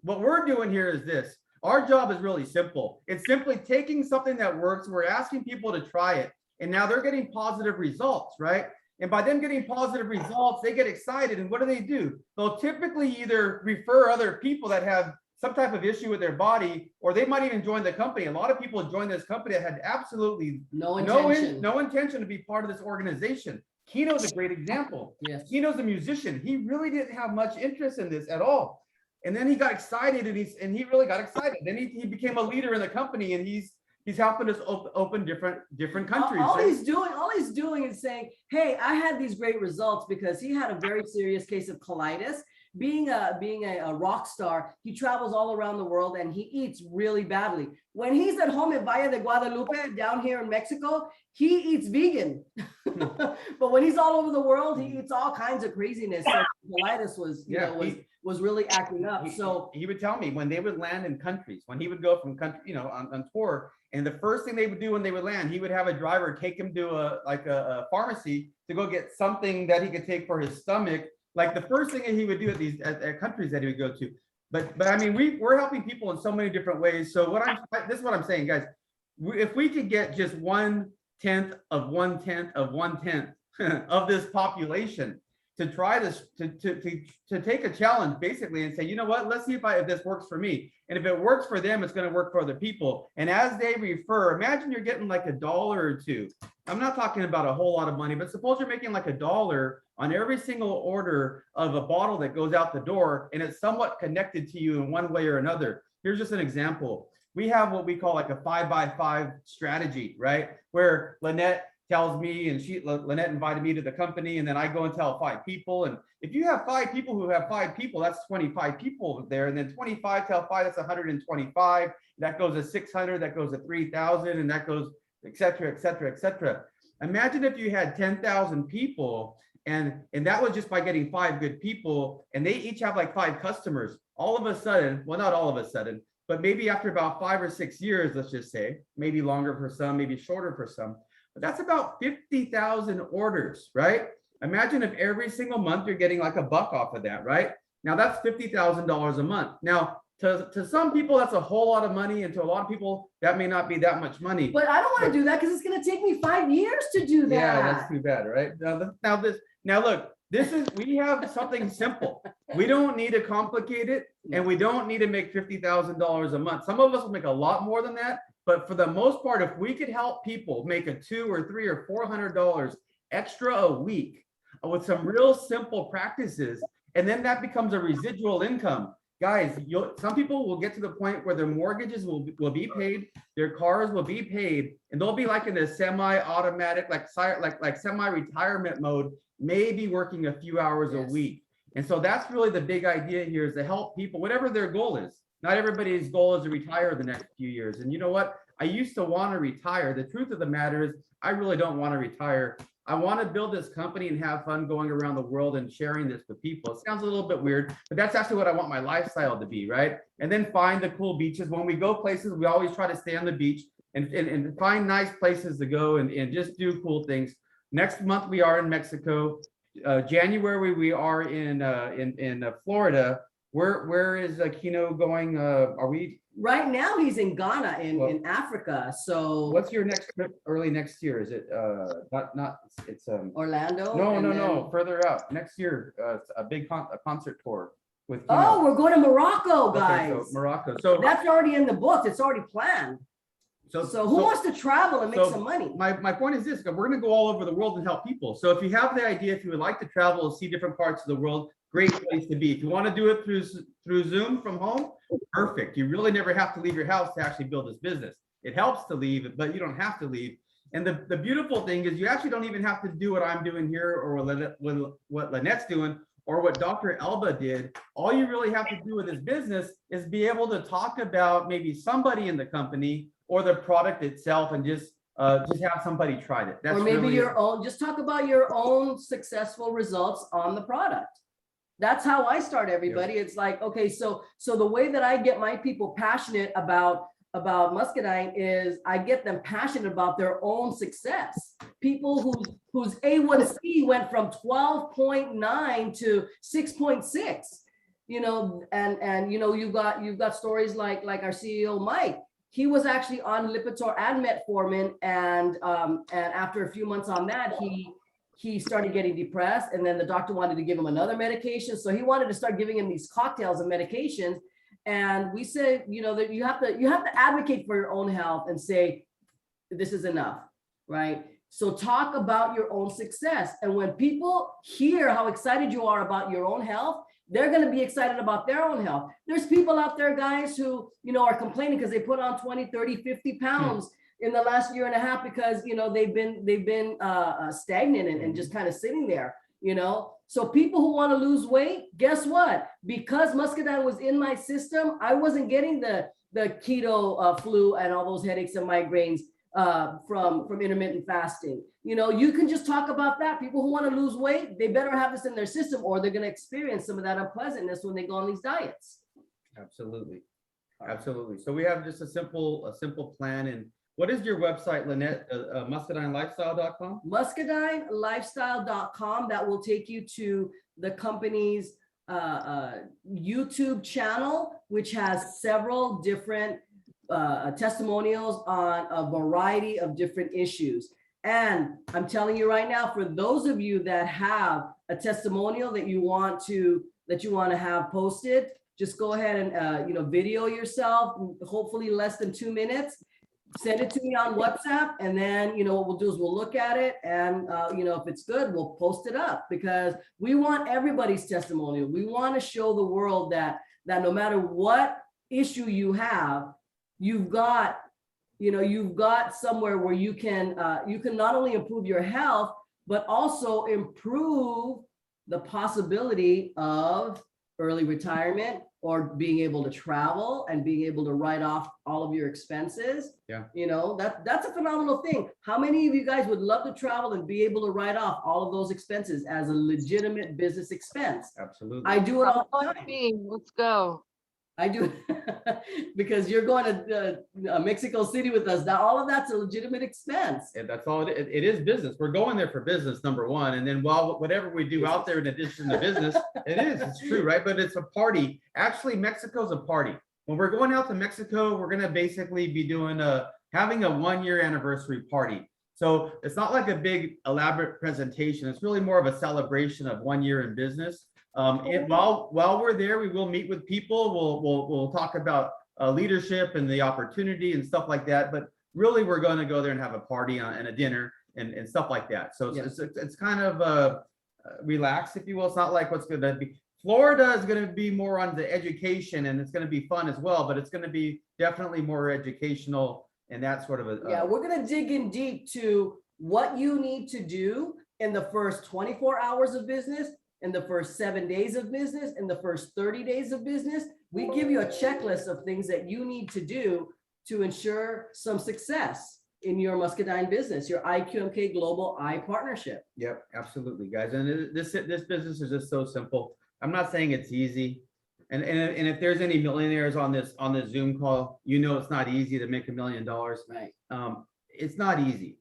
what we're doing here is this. Our job is really simple. It's simply taking something that works. We're asking people to try it, and now they're getting positive results, right? And by them getting positive results, they get excited. And what do? They'll typically either refer other people that have some type of issue with their body, or they might even join the company. A lot of people join this company that had absolutely no intention to be part of this organization. Kino's a great example. Yes. Kino's a musician. He really didn't have much interest in this at all. And then he got excited, and he really got excited. Then he became a leader in the company, and he's helping us open different countries. All he's doing is saying, hey, I had these great results because he had a very serious case of colitis. Being a rock star, he travels all around the world, and he eats really badly. When he's at home in Valle de Guadalupe down here in Mexico, he eats vegan. But when he's all over the world, he eats all kinds of craziness. So colitis was really acting up. So he would tell me when they would land in countries, when he would go from country, on tour, and the first thing they would do when they would land, he would have a driver take him to a pharmacy to go get something that he could take for his stomach. Like the first thing that he would do at countries that he would go to. But I mean, we're helping people in so many different ways. So this is what I'm saying, guys. If we could get just 1/10 of 1/10 of 1/10 of this population to try this, to take a challenge basically and say, you know what, let's see if this works for me. And if it works for them, it's going to work for other people. And as they refer, imagine you're getting like $1 or $2. I'm not talking about a whole lot of money, but suppose you're making like $1 on every single order of a bottle that goes out the door, and it's somewhat connected to you in one way or another. Here's just an example. We have what we call like a 5x5 strategy, right? Where Lynette tells me, and Lynette invited me to the company, and then I go and tell 5 people. And if you have 5 people who have 5 people, that's 25 people there. And then 25 tell 5, that's 125. That goes to 600, that goes to 3,000, and that goes, et cetera, et cetera, et cetera. Imagine if you had 10,000 people And that was just by getting 5 good people, and they each have like 5 customers. All of a sudden, well, not all of a sudden, but maybe after about 5 or 6 years, let's just say, maybe longer for some, maybe shorter for some, but that's about 50,000 orders, right? Imagine if every single month you're getting like $1 off of that, right? Now that's $50,000 a month. Now, to some people, that's a whole lot of money, and to a lot of people, that may not be that much money. But I don't want to do that because it's going to take me 5 years to do that. Yeah, that's too bad, right? Now look, we have something simple. We don't need to complicate it, and we don't need to make $50,000 a month. Some of us will make a lot more than that, but for the most part, if we could help people make a $200 or $300 or $400 extra a week with some real simple practices, and then that becomes a residual income. Guys, some people will get to the point where their mortgages will be paid, their cars will be paid, and they'll be like in a semi-automatic, like semi-retirement mode, maybe working a few hours a week. And so that's really the big idea here, is to help people, whatever their goal is. Not everybody's goal is to retire the next few years. And you know what? I used to want to retire. The truth of the matter is, I really don't want to retire. I want to build this company and have fun going around the world and sharing this with people. It sounds a little bit weird, but that's actually what I want my lifestyle to be, right? And then find the cool beaches. When we go places, we always try to stay on the beach and find nice places to go and just do cool things. Next month, we are in Mexico. January, we are in Florida. Where is Kino going? Are we? Right now, he's in Ghana, in Africa. So what's your next trip early next year? Is it it's Orlando? No, further out. Next year, a big concert tour with Kino. Oh, we're going to Morocco, guys. Okay, so Morocco. So that's already in the book. It's already planned. So who wants to travel and make some money? My point is this: we're going to go all over the world and help people. So if you have the idea, if you would like to travel and see different parts of the world, great place to be. If you want to do it through Zoom from home, perfect. You really never have to leave your house to actually build this business. It helps to leave, but you don't have to leave. And the beautiful thing is, you actually don't even have to do what I'm doing here, or what Lynette's doing, or what Dr. Alba did. All you really have to do with this business is be able to talk about maybe somebody in the company or the product itself, and just have somebody try it. That's or maybe really your own. Just talk about your own successful results on the product. That's how I start everybody. It's like, okay, so the way that I get my people passionate about Muscadine is I get them passionate about their own success. People whose A1C went from 12.9 to 6.6, and you've got stories like our CEO, Mike. He was actually on Lipitor and metformin, and after a few months on that, he started getting depressed, and then the doctor wanted to give him another medication. So he wanted to start giving him these cocktails of medications. And we said, that you have to advocate for your own health and say, this is enough, right? So talk about your own success. And when people hear how excited you are about your own health, they're going to be excited about their own health. There's people out there, guys, who, are complaining because they put on 20, 30, 50 pounds in the last year and a half because, they've been stagnant and just kind of sitting there, So people who want to lose weight, guess what? Because Muscadine was in my system, I wasn't getting the keto flu and all those headaches and migraines from intermittent fasting. You can just talk about that. People who want to lose weight, they better have this in their system, or they're going to experience some of that unpleasantness when they go on these diets. Absolutely. So we have just a simple plan. And what is your website, Lynette? MuscadineLifestyle.com? MuscadineLifestyle.com. That will take you to the company's YouTube channel, which has several different testimonials on a variety of different issues. And I'm telling you right now, for those of you that have a testimonial that you want to have posted, just go ahead and video yourself, hopefully less than 2 minutes. Send it to me on WhatsApp, and then what we'll do is we'll look at it, and if it's good, we'll post it up, because we want everybody's testimonial. We want to show the world that no matter what issue you have, you've got somewhere where you can not only improve your health, but also improve the possibility of early retirement or being able to travel and being able to write off all of your expenses. Yeah. You know, that's a phenomenal thing. How many of you guys would love to travel and be able to write off all of those expenses as a legitimate business expense? Absolutely. I do it all the Come time. on, me, let's go. I do because you're going to Mexico City with us. Now, all of that's a legitimate expense. And that's all it is business. We're going there for business, number one. And then while whatever we do out there in addition to business, it's true, right? But it's a party. Actually, Mexico's a party. When we're going out to Mexico, we're going to basically be doing having a 1-year anniversary party. So it's not like a big elaborate presentation. It's really more of a celebration of 1 year in business. While we're there, we will meet with people. We'll talk about leadership and the opportunity and stuff like that. But really, we're going to go there and have a party and a dinner and stuff like that. So it's kind of relaxed, if you will. It's not like what's going to be. Florida is going to be more on the education, and it's going to be fun as well. But it's going to be definitely more educational and that sort of a. Yeah, we're going to dig in deep to what you need to do in the first 24 hours of business, in the first 7 days of business, in the first 30 days of business. We give you a checklist of things that you need to do to ensure some success in your Muscadine business, your IQMK Global I partnership. Yep, absolutely, guys. And this business is just so simple. I'm not saying it's easy. And if there's any millionaires on this Zoom call, you know it's not easy to make $1 million. Right. It's not easy.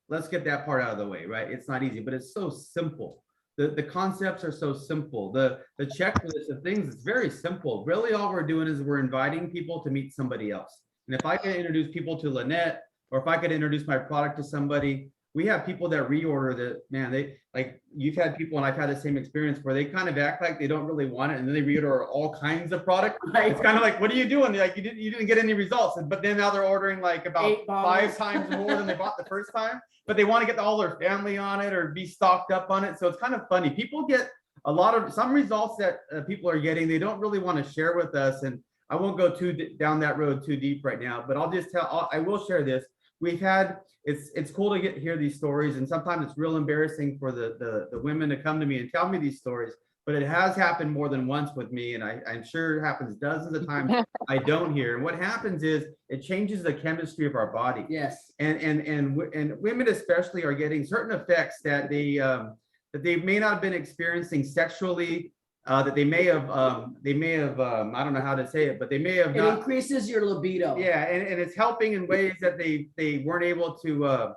Let's get that part out of the way, right? It's not easy, but it's so simple. The concepts are so simple. The checklist of things is very simple. Really, all we're doing is we're inviting people to meet somebody else. And if I could introduce people to Lynette, or if I could introduce my product to somebody, we have people that reorder that, man, they like, you've had people, and I've had the same experience where they kind of act like they don't really want it, and then they reorder all kinds of product. Right. It's kind of like, what are you doing? They're like, you didn't get any results. But then now they're ordering like about 8 bottles. 5 times more than they bought the first time. But they want to get all their family on it or be stocked up on it. So it's kind of funny. People get some results that people are getting, they don't really want to share with us. And I won't go down that road too deep right now, but I will share this. We've had, it's cool to hear these stories, and sometimes it's real embarrassing for the women to come to me and tell me these stories, but it has happened more than once with me, and I'm sure it happens dozens of times. I don't hear. And what happens is it changes the chemistry of our body. Yes. And women especially are getting certain effects that they may not have been experiencing sexually, that they may have I don't know how to say it, but they may have It increases your libido. Yeah, and it's helping in ways that they weren't able to.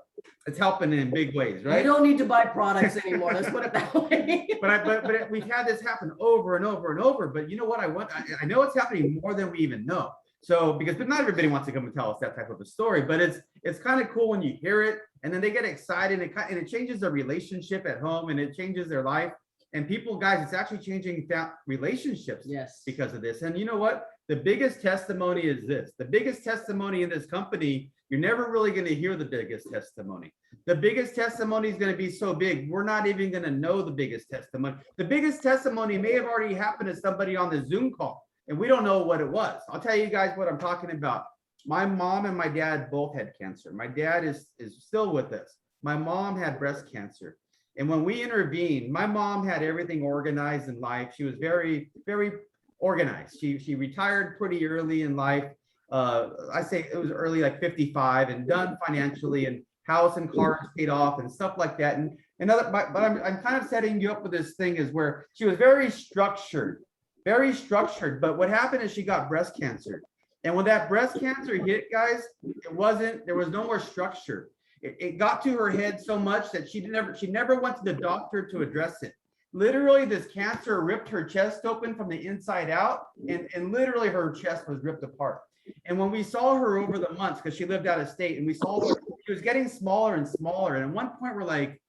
It's helping in big ways, right? You don't need to buy products anymore. Let's put it that way. But we've had this happen over and over and over. But you know what? I know it's happening more than we even know. So but not everybody wants to come and tell us that type of a story. But it's kind of cool when you hear it, and then they get excited, and it changes their relationship at home, and it changes their life. And people, guys, it's actually changing relationships. Yes. Because of this. And you know what? The biggest testimony is this. The biggest testimony in this company, you're never really going to hear the biggest testimony. The biggest testimony is going to be so big, we're not even going to know the biggest testimony. The biggest testimony may have already happened to somebody on the Zoom call, and we don't know what it was. I'll tell you guys what I'm talking about. My mom and my dad both had cancer. My dad is still with us. My mom had breast cancer. And when we intervened, my mom had everything organized in life. She was very, very organized. She retired pretty early in life. I say it was early, like 55, and done financially, and house and cars paid off and stuff like that. But I'm kind of setting you up with this thing is where she was very structured. But what happened is she got breast cancer. And when that breast cancer hit, guys, there was no more structure. It got to her head so much that she never went to the doctor to address it. Literally, this cancer ripped her chest open from the inside out, and literally her chest was ripped apart. And when we saw her over the months, because she lived out of state, and we saw her, she was getting smaller and smaller. And at one point, we're like,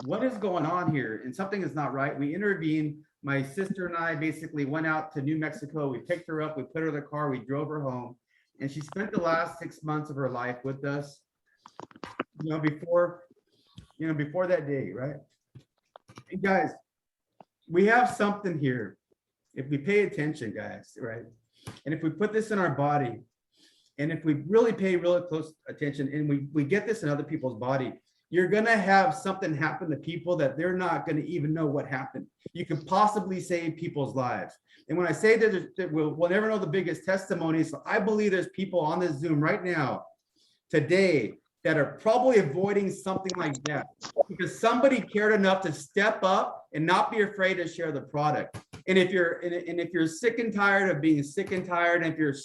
what is going on here? And something is not right. We intervened. My sister and I basically went out to New Mexico. We picked her up. We put her in the car. We drove her home. And she spent the last 6 months of her life with us. Before that day, right? And guys, we have something here. If we pay attention, guys, right? And if we put this in our body, and if we really pay really close attention, and we get this in other people's body, you're going to have something happen to people that they're not going to even know what happened. You could possibly save people's lives. And when I say that we'll never know the biggest testimonies, I believe there's people on this Zoom right now today that are probably avoiding something like that because somebody cared enough to step up and not be afraid to share the product. And if you're sick and tired of being sick and tired, and if you're,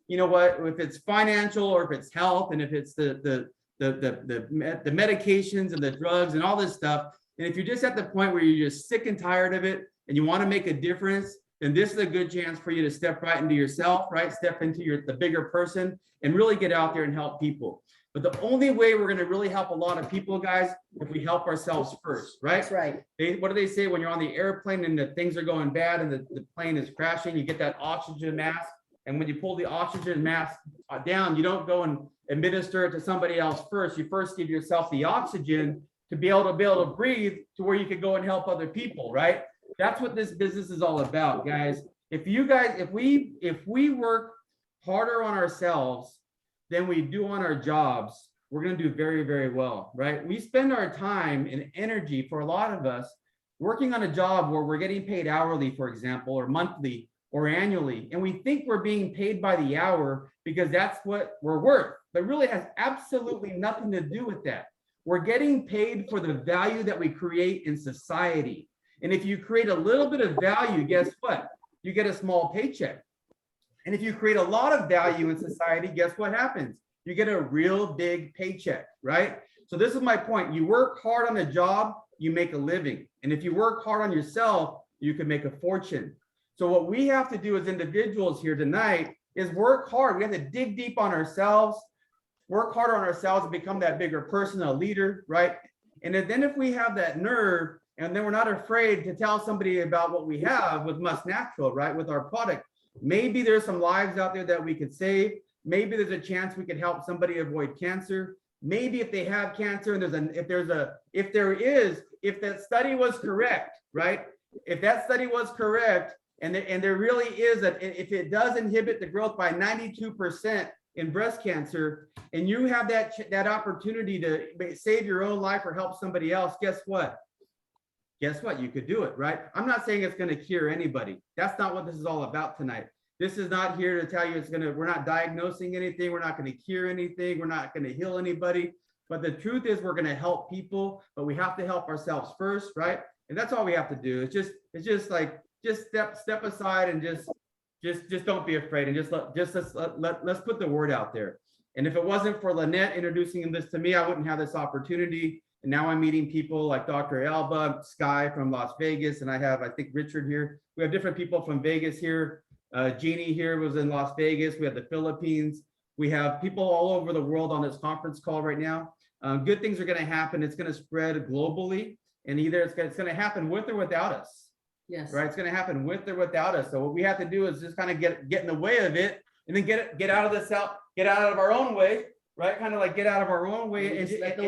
you know what, if it's financial or if it's health, and if it's the medications and the drugs and all this stuff, and if you're just at the point where you're just sick and tired of it and you want to make a difference, then this is a good chance for you to step right into yourself, right? Step into the bigger person and really get out there and help people. But the only way we're going to really help a lot of people, guys, if we help ourselves first, right? That's right. What do they say when you're on the airplane and the things are going bad and the plane is crashing? You get that oxygen mask. And when you pull the oxygen mask down, you don't go and administer it to somebody else first. You first give yourself the oxygen to be able to breathe to where you could go and help other people, right? That's what this business is all about, guys. If we work harder on ourselves than we do on our jobs, we're going to do very, very well, right? We spend our time and energy, for a lot of us, working on a job where we're getting paid hourly, for example, or monthly or annually, and we think we're being paid by the hour because that's what we're worth, but really has absolutely nothing to do with that. We're getting paid for the value that we create in society. And if you create a little bit of value, guess what? You get a small paycheck. And if you create a lot of value in society, guess what happens? You get a real big paycheck, right? So this is my point. You work hard on a job, you make a living. And if you work hard on yourself, you can make a fortune. So what we have to do as individuals here tonight is work hard. We have to dig deep on ourselves, work harder on ourselves and become that bigger person, a leader, right? And then if we have that nerve, and then we're not afraid to tell somebody about what we have with MusNatural, right? With our product, maybe there's some lives out there that we could save. Maybe there's a chance we could help somebody avoid cancer. Maybe if they have cancer and if that study was correct, right? If that study was correct, and there really is if it does inhibit the growth by 92% in breast cancer, and you have that opportunity to save your own life or help somebody else, guess what? Guess what? You could do it, right? I'm not saying it's going to cure anybody. That's not what this is all about tonight. This is not here to tell you we're not diagnosing anything. We're not going to cure anything. We're not going to heal anybody. But the truth is we're going to help people, but we have to help ourselves first, right? And that's all we have to do. It's just like, just step aside and just don't be afraid, and let's put the word out there. And if it wasn't for Lynette introducing this to me, I wouldn't have this opportunity. And now I'm meeting people like Dr. Alba, Sky from Las Vegas, and I think Richard here. We have different people from Vegas here. Jeannie here was in Las Vegas. We have the Philippines. We have people all over the world on this conference call right now. Good things are going to happen. It's going to spread globally, and either it's going to happen with or without us. Yes. Right. It's going to happen with or without us. So what we have to do is just kind of get in the way of it, and then get out of get out of our own way. Right. Kind of like get out of our own way and just let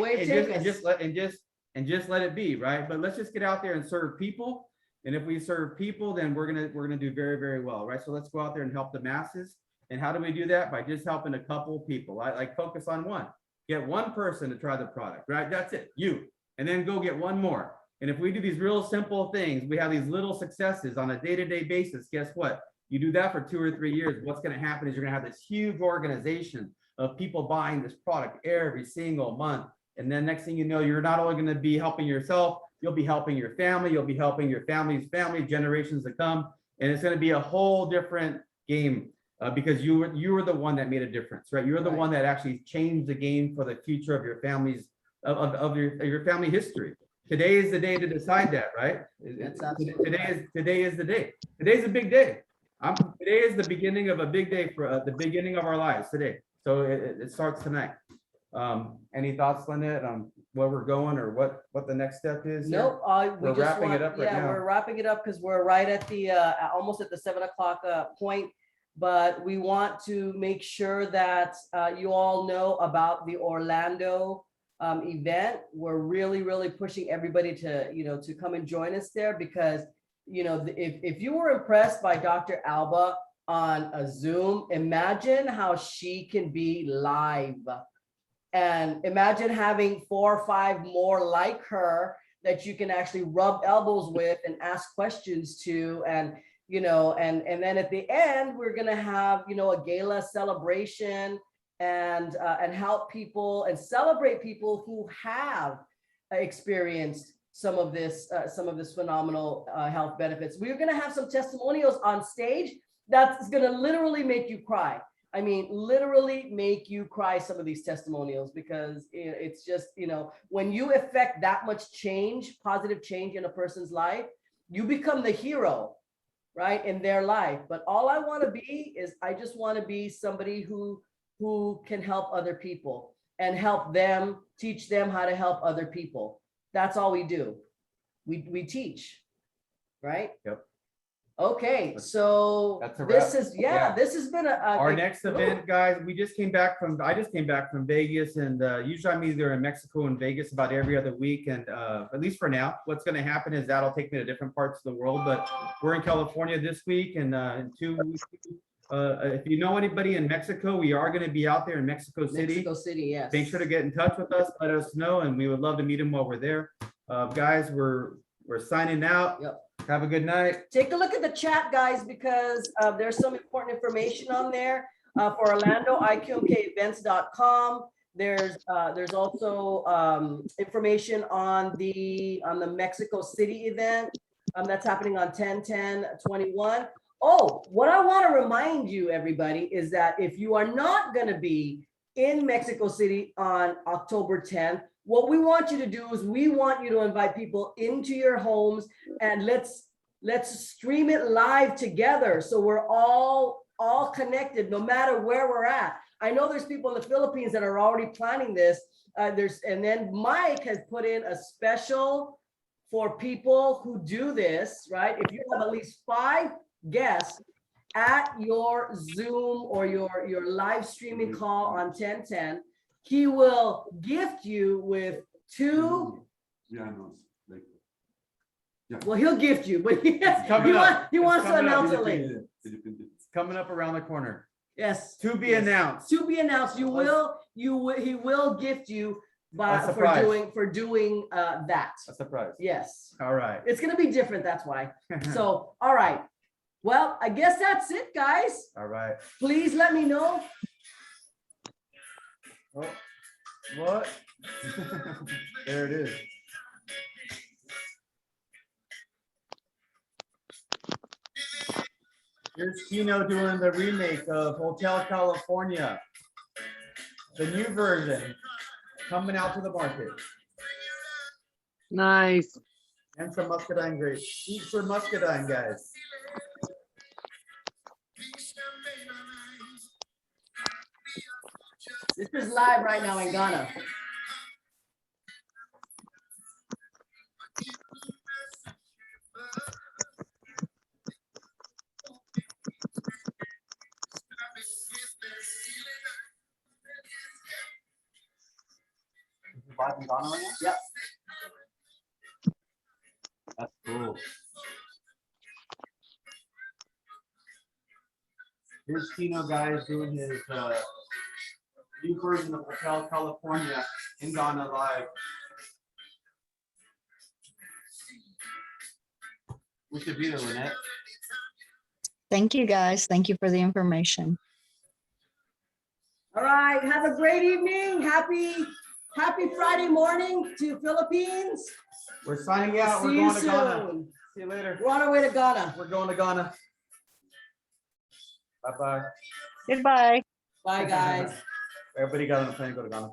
it be. Right. But let's just get out there and serve people. And if we serve people, then we're gonna do very, very well. Right. So let's go out there and help the masses. And how do we do that? By just helping a couple people. I like focus on one. Get one person to try the product. Right. That's it. You. And then go get one more. And if we do these real simple things, we have these little successes on a day-to-day basis. Guess what? You do that for 2 or 3 years. What's going to happen is you're going to have this huge organization of people buying this product every single month. And then next thing you know, you're not only going to be helping yourself, you'll be helping your family, you'll be helping your family's family, generations to come. And it's going to be a whole different game because you were the one that made a difference, right? You're the one that actually changed the game for the future of your family's, of your family history. Today is the day to decide that, right? Today is the day. Today's a big day. Today is the beginning of a big day for the beginning of our lives today. So it starts tonight. Any thoughts, Lynette, on where we're going or what the next step is? Nope. We're wrapping it up right now. We're wrapping it up because we're right at the almost at the 7 o'clock point. But we want to make sure that you all know about the Orlando event. We're really pushing everybody to to come and join us there, because if you were impressed by Dr. Alba on a Zoom, imagine how she can be live And imagine having 4 or 5 more like her that you can actually rub elbows with and ask questions to. And, you know, and then at the end, we're going to have, you know, a gala celebration and help people and celebrate people who have experienced some of this phenomenal health benefits. We're going to have some testimonials on stage that's going to literally make you cry. I mean, literally make you cry, some of these testimonials, because it's just, you know, when you affect that much change, positive change in a person's life, you become the hero, right, in their life. But all I want to be is, I just want to be somebody who can help other people and help them, teach them how to help other people. That's all we do. We teach, right? Yep. Okay, so That's a this wrap. is, Yeah. this has been Our next event, guys, I just came back from Vegas, and usually I'm either in Mexico and Vegas about every other week. And at least for now, what's going to happen is that'll take me to different parts of the world. But we're in California this week, and in 2 weeks, if you know anybody in Mexico, we are going to be out there in Mexico City. Mexico City, yes. Make sure to get in touch with us, let us know, and we would love to meet them while we're there. Guys, we're signing out. Yep. Have a good night. Take a look at the chat, guys, because there's some important information on there for Orlando, iqmkevents.com. There's also information on the Mexico City event that's happening on 10/10/21. Oh, what I want to remind you, everybody, is that if you are not going to be in Mexico City on October 10th, what we want you to do is we want you to invite people into your homes, and let's stream it live together, so we're all connected no matter where we're at. I know there's people in the Philippines that are already planning this. And then Mike has put in a special for people who do this, right? If you have at least 5 guests at your Zoom or your live streaming call on 10/10, he will gift you with 2. Well, he'll gift you, but he wants to announce it later. It's coming up around the corner. Yes. To be announced. To be announced. He will gift you for doing that. A surprise. Yes. All right. It's gonna be different, that's why. So, all right. Well, I guess that's it, guys. All right. Please let me know. Oh, what? There it is. Here's Kino doing the remake of Hotel California. The new version coming out to the market. Nice. And some muscadine grapes. Eat some muscadine, guys. This is live right now in Ghana. Live in Ghana right now? Yep. That's cool. Here's Kino, guys, doing his new version of Hotel California in Ghana live. We should be there, Lynette. Thank you, guys. Thank you for the information. All right. Have a great evening. Happy Friday morning to Philippines. We're signing out. See We're you going to Ghana. soon. See you later. We're on our way to Ghana. We're going to Ghana. Bye-bye. Goodbye. Bye, guys. Everybody got on the plane to go to Ghana.